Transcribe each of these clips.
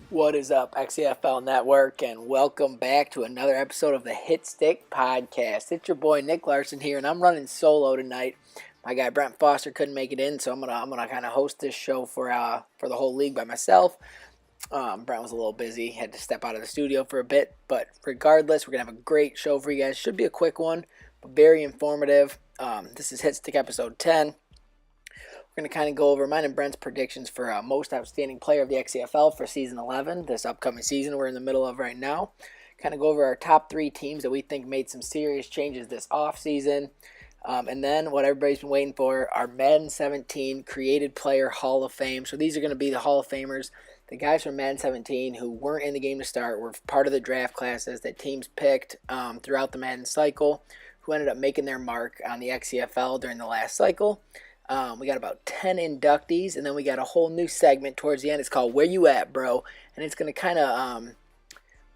What is up, XCFL Network, and welcome back to another episode of the Hitstick podcast. It's your boy Nick Larson here, and I'm running solo tonight. My guy Brent Foster couldn't make it in, so I'm gonna kind of host this show for the whole league by myself. Brent was a little busy, had to step out of the studio for a bit, but regardless, we're gonna have a great show for you guys. Should be a quick one, but very informative. This is Hitstick episode 10. We're going to kind of go over mine and Brent's predictions for most outstanding player of the XCFL for season 11, this upcoming season we're in the middle of right now. Kind of go over our top 3 teams that we think made some serious changes this offseason. And then what everybody's been waiting for, our Madden 17 Created Player Hall of Fame. So these are going to be the Hall of Famers, the guys from Madden 17 who weren't in the game to start, were part of the draft classes that teams picked throughout the Madden cycle, who ended up making their mark on the XCFL during the last cycle. We got about 10 inductees, and then we got a whole new segment towards the end. It's called Where You At, Bro? And it's going to kind of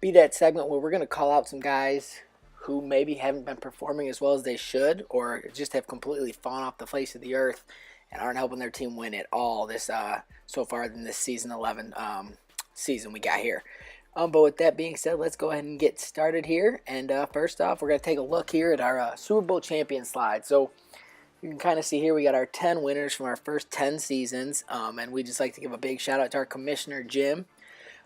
be that segment where we're going to call out some guys who maybe haven't been performing as well as they should, or just have completely fallen off the face of the earth and aren't helping their team win at all this so far in this season 11 season we got here. But with that being said, let's go ahead and get started here. And first off, we're going to take a look here at our Super Bowl champion slide. So you can kind of see here we got our 10 winners from our first 10 seasons, and we just like to give a big shout out to our commissioner, Jim,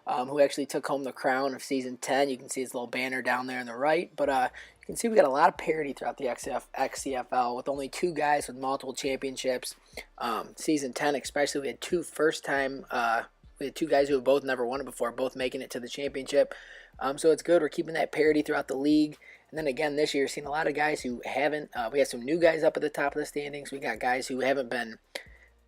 who actually took home the crown of season 10. You can see his little banner down there on the right, but you can see we got a lot of parity throughout the XCFL with only 2 guys with multiple championships. Season 10 especially, we had 2 we had 2 guys who have both never won it before, both making it to the championship. So it's good. We're keeping that parity throughout the league. And then again, this year, seen a lot of guys who haven't. We have some new guys up at the top of the standings. We got guys who haven't been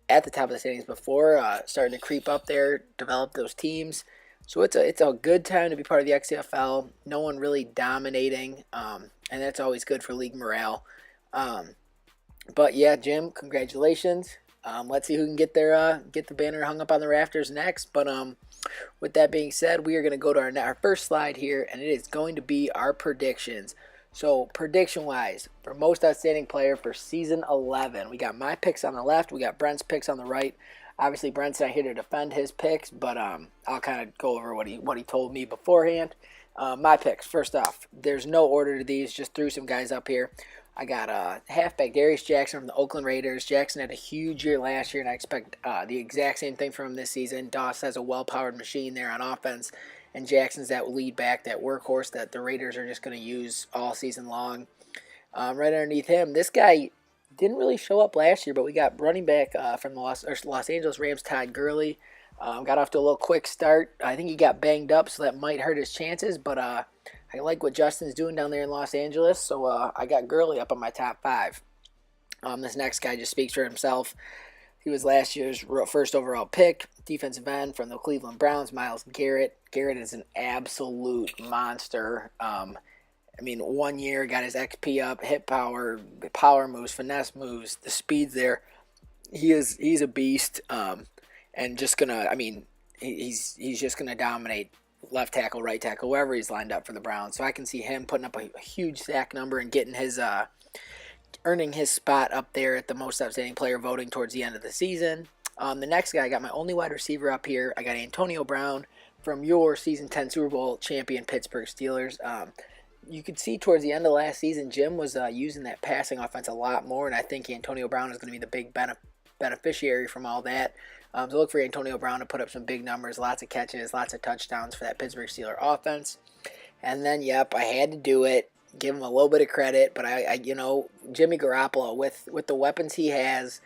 at the top of the standings before, starting to creep up there, develop those teams. So it's a good time to be part of the XCFL. No one really dominating, and that's always good for league morale. But yeah, Jim, congratulations. Let's see who can get the banner hung up on the rafters next. But with that being said, we are going to go to our first slide here, and it is going to be our predictions. So prediction-wise, for most outstanding player for season 11, we got my picks on the left, we got Brent's picks on the right. Obviously, Brent's not here to defend his picks, but I'll kind of go over what he told me beforehand. My picks, first off, there's no order to these, just threw some guys up here. I got halfback Terius Jackson from the Oakland Raiders. Jackson had a huge year last year, and I expect the exact same thing from him this season. Doss has a well-powered machine there on offense, and Jackson's that lead back, that workhorse that the Raiders are just going to use all season long. Right underneath him, this guy didn't really show up last year, but we got running back from the Los Angeles Rams, Todd Gurley. Got off to a little quick start. I think he got banged up, so that might hurt his chances, but I like what Justin's doing down there in Los Angeles, so I got Gurley up on my top 5. This next guy just speaks for himself. He was last year's first overall pick, defensive end from the Cleveland Browns, Myles Garrett. Garrett is an absolute monster. 1 year, got his XP up, hit power, power moves, finesse moves, the speed's there. He's a beast, and just gonna, he's just gonna dominate left tackle, right tackle, wherever he's lined up for the Browns. So I can see him putting up a huge sack number and getting his earning his spot up there at the most outstanding player voting towards the end of the season. The next guy, I got my only wide receiver up here. I got Antonio Brown from your season 10 Super Bowl champion Pittsburgh Steelers. You could see towards the end of last season, Jim was using that passing offense a lot more, and I think Antonio Brown is going to be the big beneficiary from all that. So look for Antonio Brown to put up some big numbers, lots of catches, lots of touchdowns for that Pittsburgh Steelers offense. And then, yep, I had to do it. Give him a little bit of credit, but I Jimmy Garoppolo, with the weapons he has,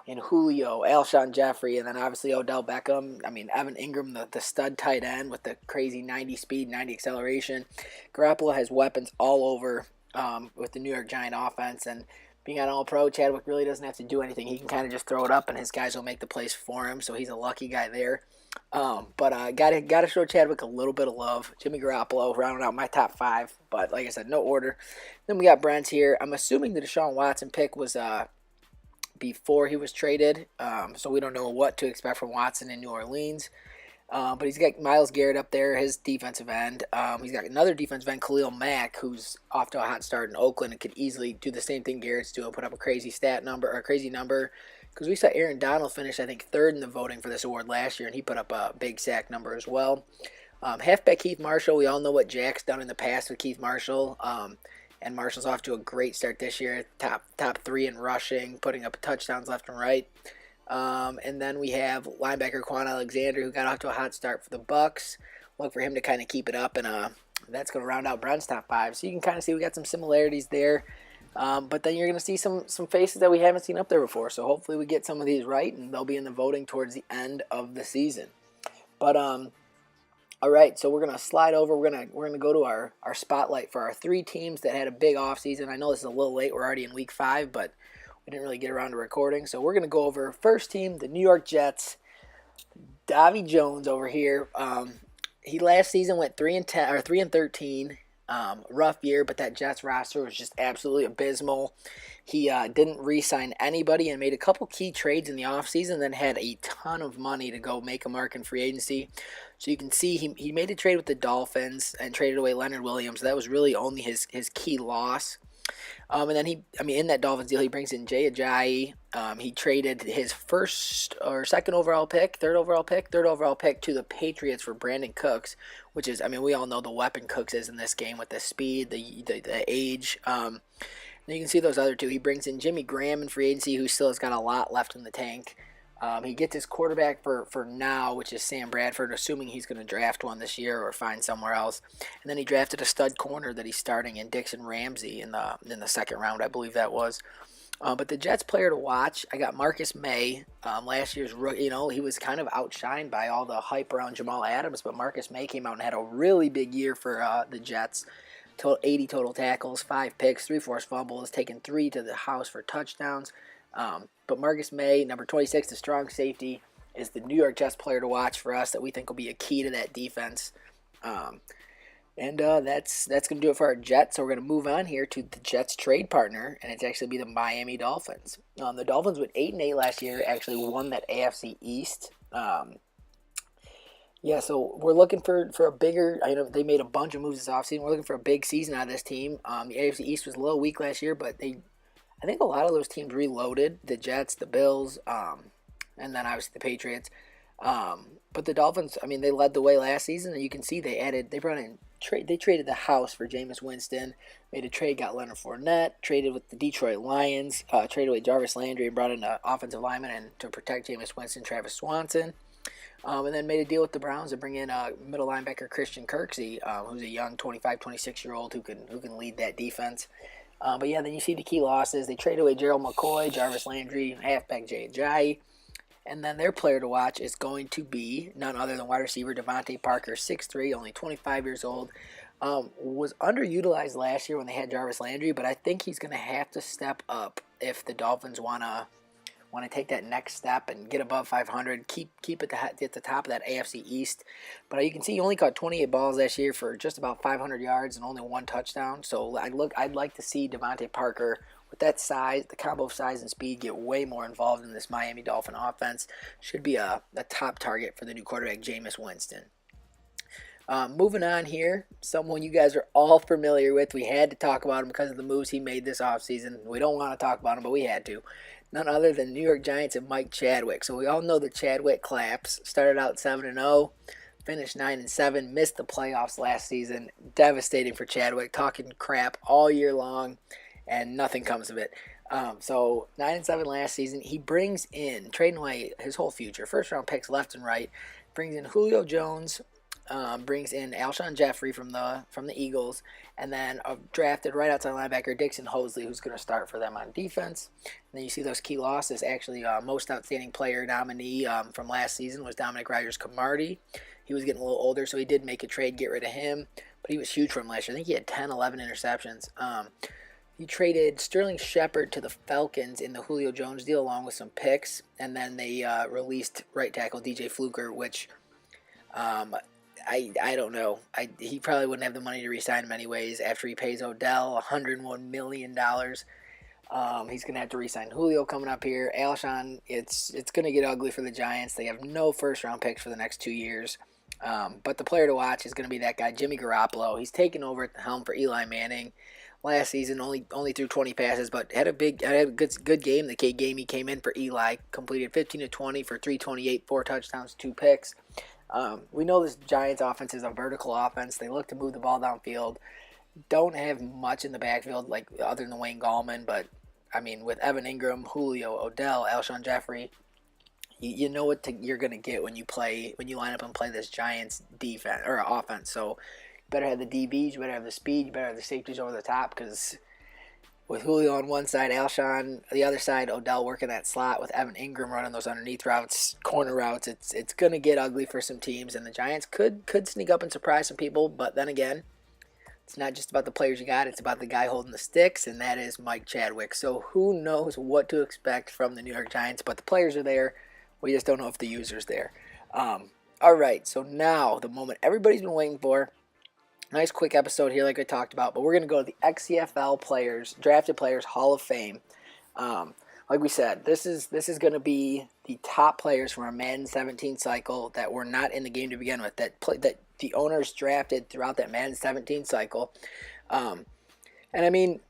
and Julio, Alshon Jeffrey, and then obviously Odell Beckham. I mean, Evan Ingram, the stud tight end with the crazy 90 speed, 90 acceleration. Garoppolo has weapons all over with the New York Giant offense, and being an all-pro, Chadwick really doesn't have to do anything. He can kind of just throw it up, and his guys will make the plays for him, so he's a lucky guy there. But gotta show Chadwick a little bit of love. Jimmy Garoppolo rounding out my top 5, but like I said, no order. Then we got Brent here. I'm assuming the Deshaun Watson pick was before he was traded, so we don't know what to expect from Watson in New Orleans. But he's got Myles Garrett up there, his defensive end. He's got another defensive end, Khalil Mack, who's off to a hot start in Oakland and could easily do the same thing Garrett's doing, put up a crazy number. Because we saw Aaron Donald finish, I think, 3rd in the voting for this award last year, and he put up a big sack number as well. Halfback Keith Marshall, we all know what Jack's done in the past with Keith Marshall. And Marshall's off to a great start this year, top 3 in rushing, putting up touchdowns left and right. And then we have linebacker Quan Alexander, who got off to a hot start for the Bucs. Look for him to kind of keep it up, and that's going to round out Brent's top 5. So you can kind of see we got some similarities there. But then you're going to see some faces that we haven't seen up there before. So hopefully we get some of these right, and they'll be in the voting towards the end of the season. But all right, so we're going to slide over. We're gonna go to our spotlight for our 3 teams that had a big offseason. I know this is a little late. We're already in week 5, but we didn't really get around to recording. So we're going to go over first team, the New York Jets. Davy Jones over here. He last season went 3-10 or 3-13. Rough year, but that Jets roster was just absolutely abysmal. He didn't re-sign anybody and made a couple key trades in the offseason, then had a ton of money to go make a mark in free agency. So you can see he made a trade with the Dolphins and traded away Leonard Williams. That was really only his key loss. And then in that Dolphins deal, he brings in Jay Ajayi. He traded his third overall pick to the Patriots for Brandon Cooks, which is, we all know the weapon Cooks is in this game with the speed, the age. And you can see those other 2. He brings in Jimmy Graham in free agency, who still has got a lot left in the tank. He gets his quarterback for now, which is Sam Bradford, assuming he's going to draft one this year or find somewhere else. And then he drafted a stud corner that he's starting in Dixon Ramsey in the 2nd round, I believe that was. But the Jets player to watch, I got Marcus May. Last year's rookie, he was kind of outshined by all the hype around Jamal Adams, but Marcus May came out and had a really big year for the Jets. 80 total tackles, 5 picks, 3 forced fumbles, taken 3 to the house for touchdowns. But Marcus May, number 26, the strong safety, is the New York Jets player to watch for us that we think will be a key to that defense. And that's going to do it for our Jets. So we're going to move on here to the Jets' trade partner, and it's actually be the Miami Dolphins. The Dolphins went 8-8 last year, actually won that AFC East. So we're looking for a bigger. I know they made a bunch of moves this offseason. We're looking for a big season out of this team. The AFC East was a little weak last year, but I think a lot of those teams reloaded. The Jets, the Bills, and then obviously the Patriots. But the Dolphins, they led the way last season, and you can see they traded the house for Jameis Winston, made a trade, got Leonard Fournette, traded with the Detroit Lions, traded away Jarvis Landry, and brought in an offensive lineman and to protect Jameis Winston, Travis Swanson. And then made a deal with the Browns to bring in middle linebacker Christian Kirksey, who's a young 25, 26-year-old who can lead that defense. Then you see the key losses. They traded away Gerald McCoy, Jarvis Landry, halfback Jay Ajayi. And then their player to watch is going to be none other than wide receiver Devontae Parker, 6'3", only 25 years old. Was underutilized last year when they had Jarvis Landry, but I think he's going to have to step up if the Dolphins want to take that next step and get above 500, keep it at the top of that AFC East. But you can see he only caught 28 balls last year for just about 500 yards and only 1 touchdown. So I'd like to see Devontae Parker, with that size, the combo of size and speed, get way more involved in this Miami Dolphin offense. Should be a top target for the new quarterback, Jameis Winston. Moving on here, someone you guys are all familiar with. We had to talk about him because of the moves he made this offseason. We don't want to talk about him, but we had to. None other than New York Giants and Mike Chadwick. So we all know the Chadwick collapse. Started out 7-0, finished 9-7, missed the playoffs last season. Devastating for Chadwick, talking crap all year long, and nothing comes of it. So 9-7 last season. He brings in, trading away his whole future, first-round picks left and right, brings in Julio Jones, brings in Alshon Jeffrey from the Eagles, and then drafted right outside linebacker Dixon Hosley, who's going to start for them on defense. And then you see those key losses. Actually, most outstanding player nominee from last season was Dominic Ryder-Camardi. He was getting a little older, so he did make a trade, get rid of him. But he was huge from last year. I think he had 10, 11 interceptions. He traded Sterling Shepard to the Falcons in the Julio Jones deal along with some picks. And then they released right tackle DJ Fluker, which I don't know. He probably wouldn't have the money to re-sign him anyways after he pays Odell $101 million. He's going to have to re-sign Julio coming up here. Alshon, it's going to get ugly for the Giants. They have no first-round picks for the next 2 years. But the player to watch is going to be that guy, Jimmy Garoppolo. He's taken over at the helm for Eli Manning. Last season, only threw 20 passes, but had a good game. The game he came in for Eli, completed 15 of 20 for 328, 4 touchdowns, 2 picks. We know this Giants offense is a vertical offense. They look to move the ball downfield. Don't have much in the backfield, like other than Wayne Gallman, but I mean, with Evan Ingram, Julio, Odell, Alshon Jeffrey, you know what you're gonna get when you line up and play this Giants defense or offense. So you better have the DBs, you better have the speed, you better have the safeties over the top, because with Julio on one side, Alshon the other side, Odell working that slot with Evan Ingram running those underneath routes, corner routes, it's gonna get ugly for some teams, and the Giants could sneak up and surprise some people. But then again, it's not just about the players you got, it's about the guy holding the sticks, and that is Mike Chadwick. So who knows what to expect from the New York Giants, but the players are there. We just don't know if the user's there. All right, so now the moment everybody's been waiting for. Nice quick episode here like I talked about, but we're going to go to the XCFL players, drafted players Hall of Fame. Like we said, this is going to be the top players from our Madden 17 cycle that were not in the game to begin with, that the owners drafted throughout that Madden 17 cycle. And I mean,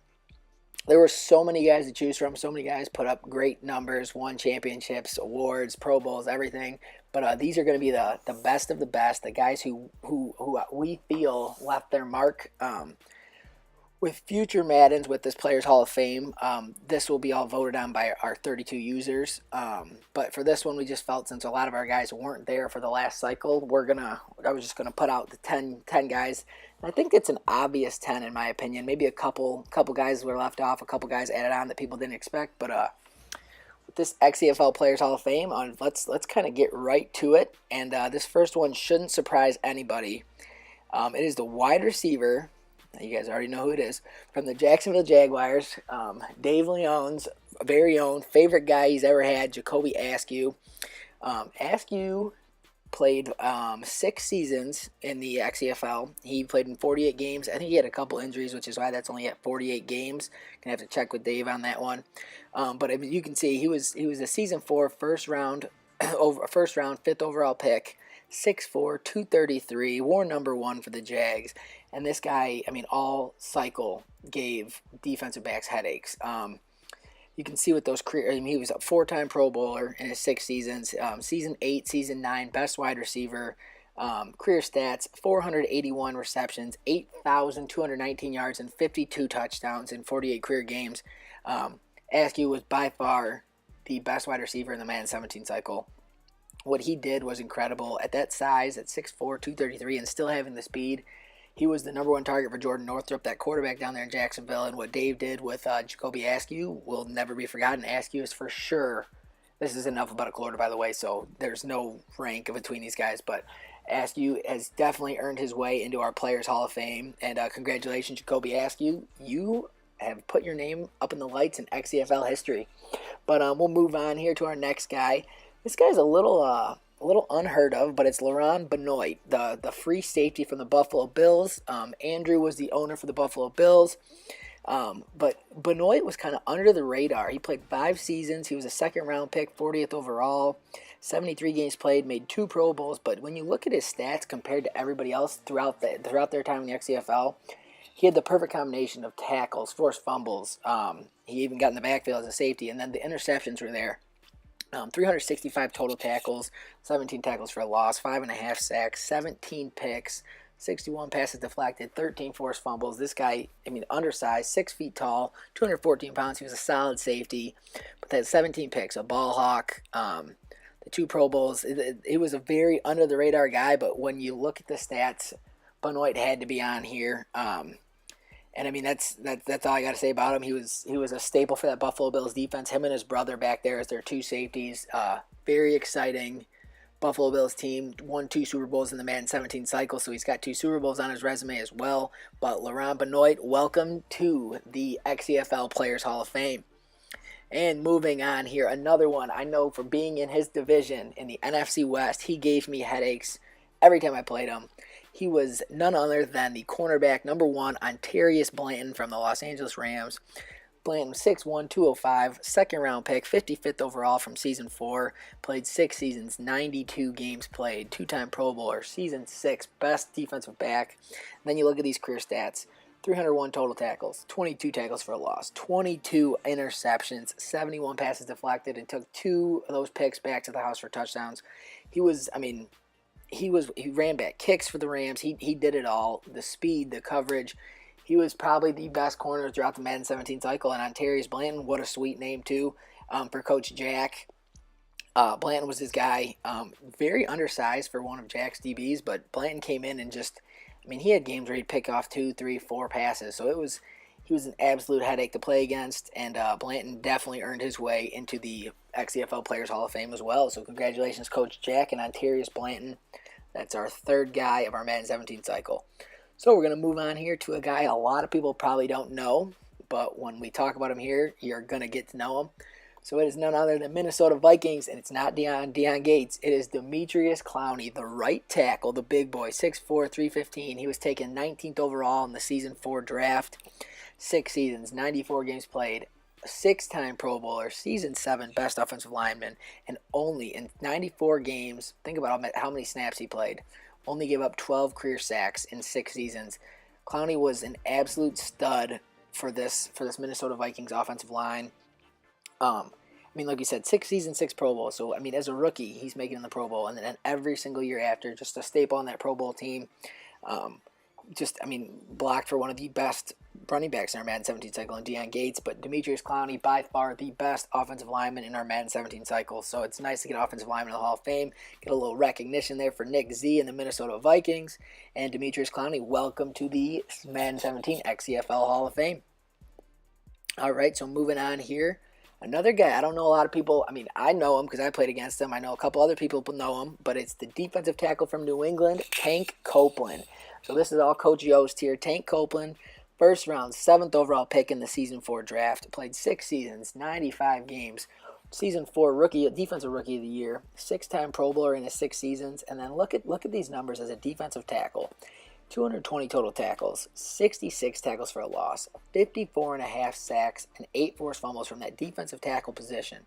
there were so many guys to choose from. So many guys put up great numbers, won championships, awards, Pro Bowls, everything. But these are going to be the best of the best, the guys who we feel left their mark. With future Maddens, with this Players Hall of Fame, this will be all voted on by our 32 users. But for this one, we just felt since a lot of our guys weren't there for the last cycle, I was just going to put out the 10 guys. I think it's an obvious 10 in my opinion. Maybe a couple guys were left off, a couple guys added on that people didn't expect. But with this XCFL Players Hall of Fame, let's kind of get right to it. And this first one shouldn't surprise anybody. It is the wide receiver. You guys already know who it is. From the Jacksonville Jaguars, Dave Leon's very own favorite guy he's ever had, Jacoby Askew. Askew played 6 seasons in the XCFL. He played in 48 games. I think he had a couple injuries, which is why that's only at 48 games. Gonna have to check with Dave on that one. But you can see he was a season 4 first round 5th overall pick. 6'4", 233, wore number 1 for the Jags. And this guy, I mean, all cycle gave defensive backs headaches. You can see with those career, I mean, he was a 4-time Pro Bowler in his 6 seasons. Season 8, Season 9, best wide receiver. Career stats, 481 receptions, 8,219 yards, and 52 touchdowns in 48 career games. Askew was by far the best wide receiver in the Madden 17 cycle. What he did was incredible. At that size, at 6'4", 233, and still having the speed, he was the number 1 target for Jordan Northrup, that quarterback down there in Jacksonville. And what Dave did with Jacoby Askew will never be forgotten. Askew is for sure, this is enough about a quarter, by the way, so there's no rank between these guys, but Askew has definitely earned his way into our Players Hall of Fame. And congratulations, Jacoby Askew. You have put your name up in the lights in XCFL history. But we'll move on here to our next guy. This guy's a little unheard of, but it's LaRon Binoy, the free safety from the Buffalo Bills. Andrew was the owner for the Buffalo Bills. But Binoy was kind of under the radar. He played 5 seasons. He was a 2nd-round pick, 40th overall, 73 games played, made 2 Pro Bowls. But when you look at his stats compared to everybody else throughout their time in the XCFL, he had the perfect combination of tackles, forced fumbles. He even got in the backfield as a safety, and then the interceptions were there. 365 total tackles, 17 tackles for a loss, 5.5 sacks, 17 picks, 61 passes deflected, 13 forced fumbles. This guy, I mean, undersized, 6 feet tall, 214 pounds. He was a solid safety, but they had 17 picks, a ball hawk. The 2 Pro Bowls. He was a very under the radar guy, but when you look at the stats, Benoit had to be on here. And I mean that's all I got to say about him. He was a staple for that Buffalo Bills defense. Him and his brother back there as their 2 safeties. Very exciting Buffalo Bills team. Won 2 Super Bowls in the Madden 17 cycle, so he's got 2 Super Bowls on his resume as well. But LaRon Binoy, welcome to the XCFL Players Hall of Fame. And moving on here, another one I know for being in his division in the NFC West, he gave me headaches every time I played him. He was none other than the cornerback number 1 on Terius Blanton from the Los Angeles Rams. Blanton, 6'1", 205, second-round pick, 55th overall from Season 4. Played 6 seasons, 92 games played, 2-time Pro Bowler, Season 6, best defensive back. And then you look at these career stats. 301 total tackles, 22 tackles for a loss, 22 interceptions, 71 passes deflected, and took 2 of those picks back to the house for touchdowns. He ran back kicks for the Rams. He did it all. The speed, the coverage. He was probably the best corner throughout the Madden 17 cycle. And on Terius Blanton, what a sweet name too for Coach Jack. Blanton was his guy. Very undersized for one of Jack's DBs, but Blanton came in and he had games where he'd pick off 2, 3, 4 passes. So he was an absolute headache to play against, and Blanton definitely earned his way into the XCFL Players Hall of Fame as well. So congratulations, Coach Jack, and on Terius Blanton. That's our 3rd guy of our Madden 17 cycle. So we're going to move on here to a guy a lot of people probably don't know, but when we talk about him here, you're going to get to know him. So it is none other than Minnesota Vikings, and it's not Deion Gates. It is Demetrius Clowney, the right tackle, the big boy, 6'4", 315. He was taken 19th overall in the Season 4 draft. 6 seasons, 94 games played, 6-time Pro Bowler, Season 7 best offensive lineman, and only in 94 games, think about how many snaps he played, only gave up 12 career sacks in 6 seasons. Clowney was an absolute stud for this Minnesota Vikings offensive line. Like you said, 6 seasons, 6 Pro Bowls. So, as a rookie, he's making the Pro Bowl. And then every single year after, just a staple on that Pro Bowl team. Blocked for one of the best running backs in our Madden 17 cycle in Deion Gates. But Demetrius Clowney, by far the best offensive lineman in our Madden 17 cycle. So it's nice to get offensive lineman in the Hall of Fame. Get a little recognition there for Nick Z and the Minnesota Vikings. And Demetrius Clowney, welcome to the Madden 17 XCFL Hall of Fame. All right, so moving on here. Another guy, I don't know a lot of people, I know him because I played against him. I know a couple other people know him, but it's the defensive tackle from New England, Tank Copeland. So this is all Coach Yost here. Tank Copeland, 1st round, 7th overall pick in the Season 4 draft. Played 6 seasons, 95 games. Season 4 defensive rookie of the year. 6-time Pro Bowler in his 6 seasons. And then look at these numbers as a defensive tackle. 220 total tackles, 66 tackles for a loss, 54.5 sacks, and 8 forced fumbles from that defensive tackle position.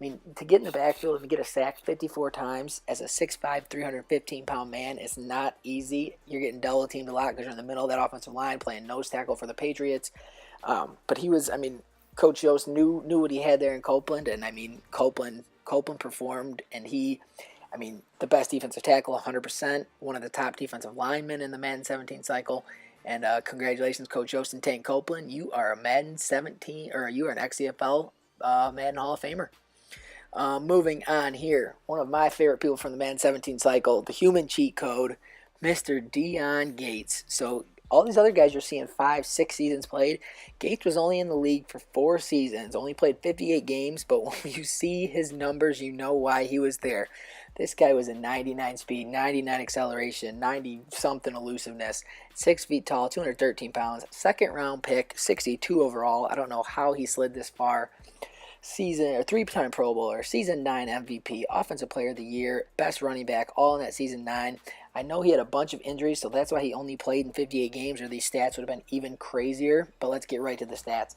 To get in the backfield and get a sack 54 times as a 6'5", 315-pound man is not easy. You're getting double teamed a lot because you're in the middle of that offensive line playing nose tackle for the Patriots. But he was, Coach Yost knew what he had there in Copeland, and Copeland performed, and he. The best defensive tackle, 100%, one of the top defensive linemen in the Madden 17 cycle. And congratulations, Coach Yost and Tank Copeland. You are a Madden 17, or you are an XCFL Madden Hall of Famer. Moving on here, one of my favorite people from the Madden 17 cycle, the human cheat code, Mr. Deion Gates. So all these other guys you're seeing 5, 6 seasons played. Gates was only in the league for 4 seasons, only played 58 games, but when you see his numbers, you know why he was there. This guy was a 99 speed, 99 acceleration, 90-something elusiveness, 6 feet tall, 213 pounds, 2nd round pick, 62 overall. I don't know how he slid this far. 3-time Pro Bowler, Season 9 MVP, Offensive Player of the Year, best running back, all in that Season 9. I know he had a bunch of injuries, so that's why he only played in 58 games, or these stats would have been even crazier. But let's get right to the stats.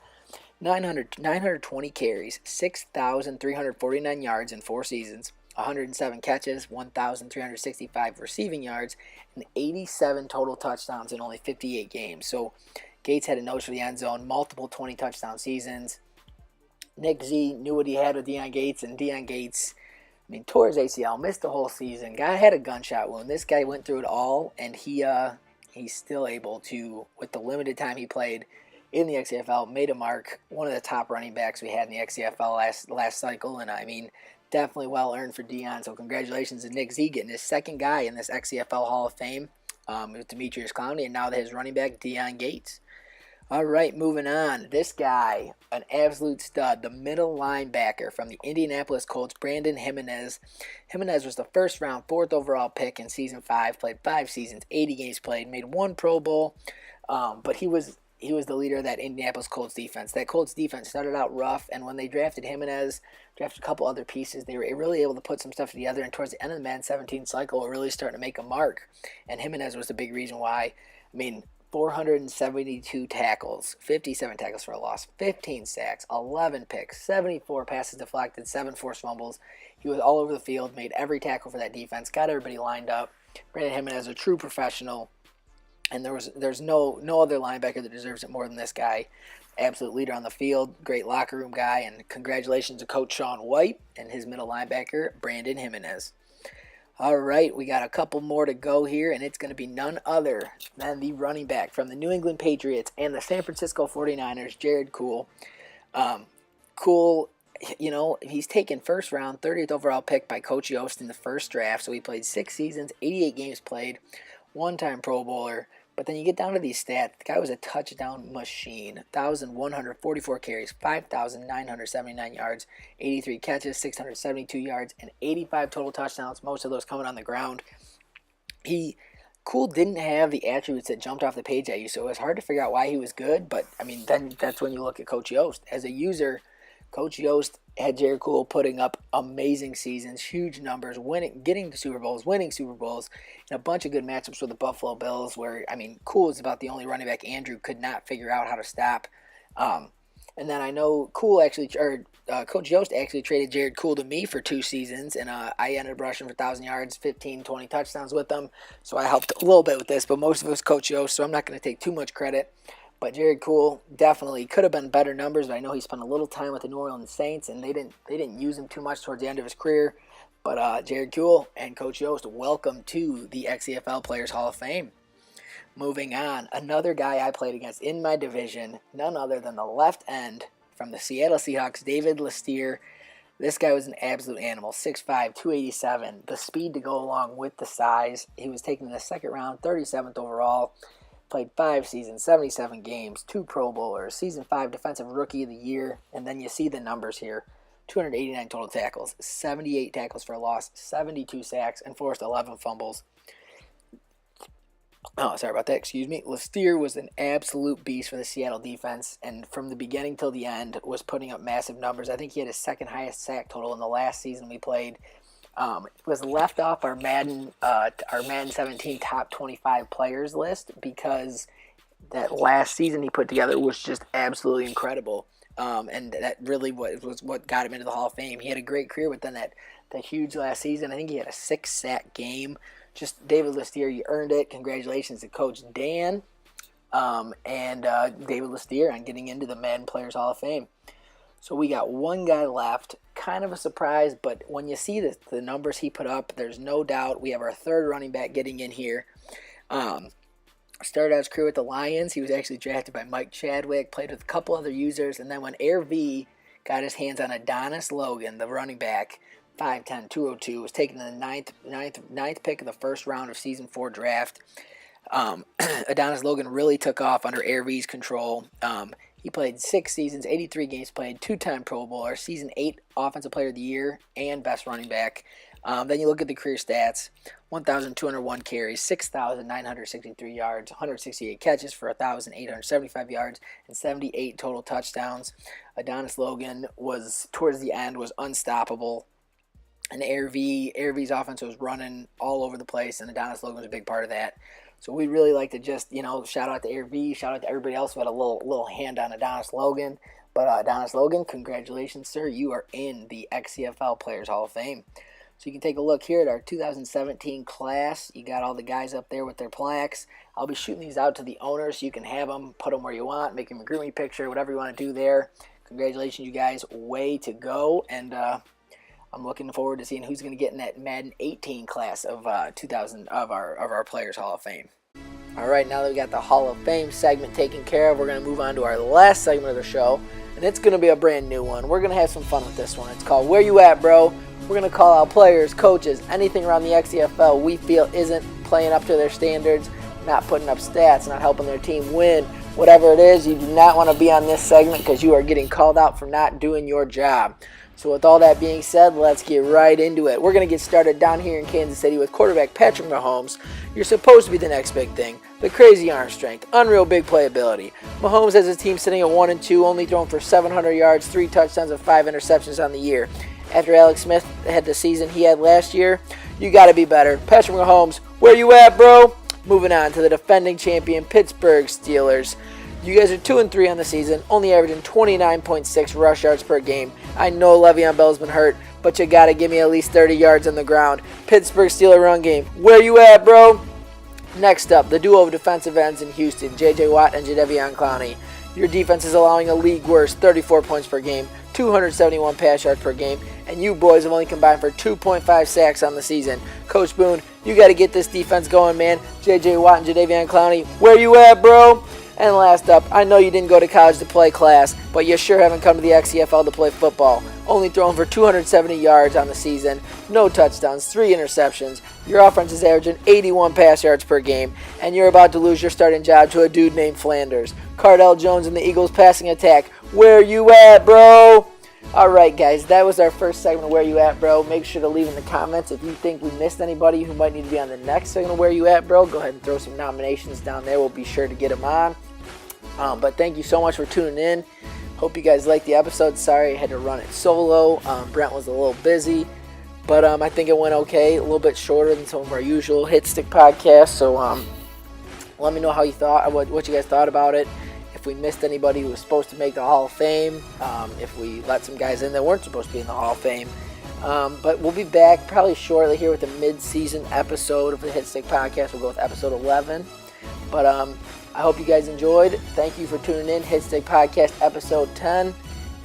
920 carries, 6,349 yards in 4 seasons, 107 catches, 1,365 receiving yards, and 87 total touchdowns in only 58 games. So Gates had a nose for the end zone, multiple 20-touchdown seasons. Nick Z knew what he had with Deion Gates, and Deion Gates, tore his ACL, missed the whole season. Guy had a gunshot wound. This guy went through it all, and he's still able to, with the limited time he played in the XCFL, made a mark. One of the top running backs we had in the XCFL last cycle, and definitely well earned for Deion. So congratulations to Nick Z getting his second guy in this XCFL Hall of Fame with Demetrius Clowney, and now his running back Deion Gates. All right, moving on. This guy, an absolute stud, the middle linebacker from the Indianapolis Colts, Brandon Jimenez. Jimenez was the first round, 4th overall pick in season 5, played 5 seasons, 80 games played, made 1 Pro Bowl, but he was the leader of that Indianapolis Colts defense. That Colts defense started out rough, and when they drafted Jimenez, drafted a couple other pieces, they were really able to put some stuff together, and towards the end of the Madden 17 cycle, were really starting to make a mark, and Jimenez was the big reason why. 472 tackles, 57 tackles for a loss, 15 sacks, 11 picks, 74 passes deflected, 7 forced fumbles. He was all over the field, made every tackle for that defense, got everybody lined up. Brandon Jimenez, a true professional, and there's no other linebacker that deserves it more than this guy. Absolute leader on the field, great locker room guy, and congratulations to Coach Sean White and his middle linebacker, Brandon Jimenez. All right, we got a couple more to go here, and it's going to be none other than the running back from the New England Patriots and the San Francisco 49ers, Jared Cool. Cool, he's taken first round, 30th overall pick by Coach Yost in the first draft, so he played 6 seasons, 88 games played, 1-time Pro Bowler. But then you get down to these stats. The guy was a touchdown machine. 1,144 carries, 5,979 yards, 83 catches, 672 yards, and 85 total touchdowns, most of those coming on the ground. Cool didn't have the attributes that jumped off the page at you, so it was hard to figure out why he was good. But, then that's when you look at Coach Yost. As a user, Coach Yost had Jared Cool putting up amazing seasons, huge numbers, getting to Super Bowls, winning Super Bowls, and a bunch of good matchups with the Buffalo Bills where, Cool is about the only running back Andrew could not figure out how to stop. And then I know Coach Yost actually traded Jared Cool to me for 2 seasons, and I ended up rushing for 1,000 yards, 15, 20 touchdowns with them. So I helped a little bit with this, but most of it was Coach Yost, so I'm not going to take too much credit. But Jared Cool definitely could have been better numbers, but I know he spent a little time with the New Orleans Saints, and they didn't use him too much towards the end of his career. But Jared Cool and Coach Yost, welcome to the XCFL Players Hall of Fame. Moving on, another guy I played against in my division, none other than the left end from the Seattle Seahawks, David Lestier. This guy was an absolute animal, 6'5", 287, the speed to go along with the size. He was taken in the second round, 37th overall. Played 5 seasons, 77 games, 2 Pro Bowlers, Season 5 Defensive Rookie of the Year, and then you see the numbers here. 289 total tackles, 78 tackles for a loss, 72 sacks, and forced 11 fumbles. Oh, sorry about that, excuse me. Lestier was an absolute beast for the Seattle defense, and from the beginning till the end was putting up massive numbers. I think he had his second highest sack total in the last season we played. Was left off our Madden 17 top 25 players list because that last season he put together was just absolutely incredible. And that really was what got him into the Hall of Fame. He had a great career, but then that huge last season, I think he had a 6-sack game. Just David Lestier, you earned it. Congratulations to Coach Dan and David Lestier on getting into the Madden Players Hall of Fame. So we got one guy left. Kind of a surprise, but when you see the numbers he put up, there's no doubt we have our third running back getting in here. Started out his career with the Lions. He was actually drafted by Mike Chadwick, played with a couple other users, and then when Air V got his hands on Adonis Logan, the running back, 5'10", 202, was taken in the ninth pick of the first round of Season 4 draft. Adonis Logan really took off under Air V's control. He played 6 seasons, 83 games played, 2-time Pro Bowler, Season 8 Offensive Player of the Year, and Best Running Back. Then you look at the career stats, 1,201 carries, 6,963 yards, 168 catches for 1,875 yards, and 78 total touchdowns. Adonis Logan was, towards the end, was unstoppable. And Air V's offense was running all over the place, and Adonis Logan was a big part of that. So we'd really like to just, shout out to Air V, shout out to everybody else who had a little hand on Adonis Logan. But Adonis Logan, congratulations, sir. You are in the XCFL Players Hall of Fame. So you can take a look here at our 2017 class. You got all the guys up there with their plaques. I'll be shooting these out to the owners so you can have them, put them where you want, make them a grooming picture, whatever you want to do there. Congratulations, you guys. Way to go. And I'm looking forward to seeing who's going to get in that Madden 18 class of our Players Hall of Fame. All right, now that we got the Hall of Fame segment taken care of, we're going to move on to our last segment of the show, and it's going to be a brand new one. We're going to have some fun with this one. It's called Where You At, Bro? We're going to call out players, coaches, anything around the XCFL we feel isn't playing up to their standards, not putting up stats, not helping their team win. Whatever it is, you do not want to be on this segment because you are getting called out for not doing your job. So with all that being said, let's get right into it. We're going to get started down here in Kansas City with quarterback Patrick Mahomes. You're supposed to be the next big thing. The crazy arm strength, unreal big playability. Mahomes has his team sitting at 1-2, only thrown for 700 yards, 3 touchdowns, and 5 interceptions on the year. After Alex Smith had the season he had last year, you got to be better. Patrick Mahomes, where you at, bro? Moving on to the defending champion Pittsburgh Steelers. You guys are 2-3 on the season, only averaging 29.6 rush yards per game. I know Le'Veon Bell's been hurt, but you got to give me at least 30 yards on the ground. Pittsburgh Steelers run game, where you at, bro? Next up, the duo of defensive ends in Houston, J.J. Watt and Jadeveon Clowney. Your defense is allowing a league worst 34 points per game, 271 pass yards per game, and you boys have only combined for 2.5 sacks on the season. Coach Boone, you got to get this defense going, man. J.J. Watt and Jadeveon Clowney, where you at, bro? And last up, I know you didn't go to college to play class, but you sure haven't come to the XCFL to play football. Only throwing for 270 yards on the season, no touchdowns, 3 interceptions. Your offense is averaging 81 pass yards per game, and you're about to lose your starting job to a dude named Flanders. Cardell Jones and the Eagles passing attack, where you at, bro? Alright guys, that was our first segment of Where You At, Bro. Make sure to leave in the comments if you think we missed anybody who might need to be on the next segment of Where You At, Bro. Go ahead and throw some nominations down there. We'll be sure to get them on. But thank you so much for tuning in. Hope you guys liked the episode. Sorry I had to run it solo. Brent was a little busy. But I think it went okay. A little bit shorter than some of our usual Hitstick podcasts. So let me know how you thought, what you guys thought about it. If we missed anybody who was supposed to make the Hall of Fame, if we let some guys in that weren't supposed to be in the Hall of Fame. But we'll be back probably shortly here with a mid-season episode of the Hitstick podcast. We'll go with episode 11. But I hope you guys enjoyed. Thank you for tuning in. Hitstick podcast episode 10.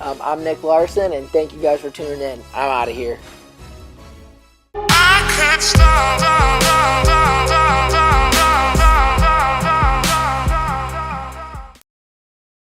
I'm Nick Larson, and thank you guys for tuning in. I'm out of here. I can't stop.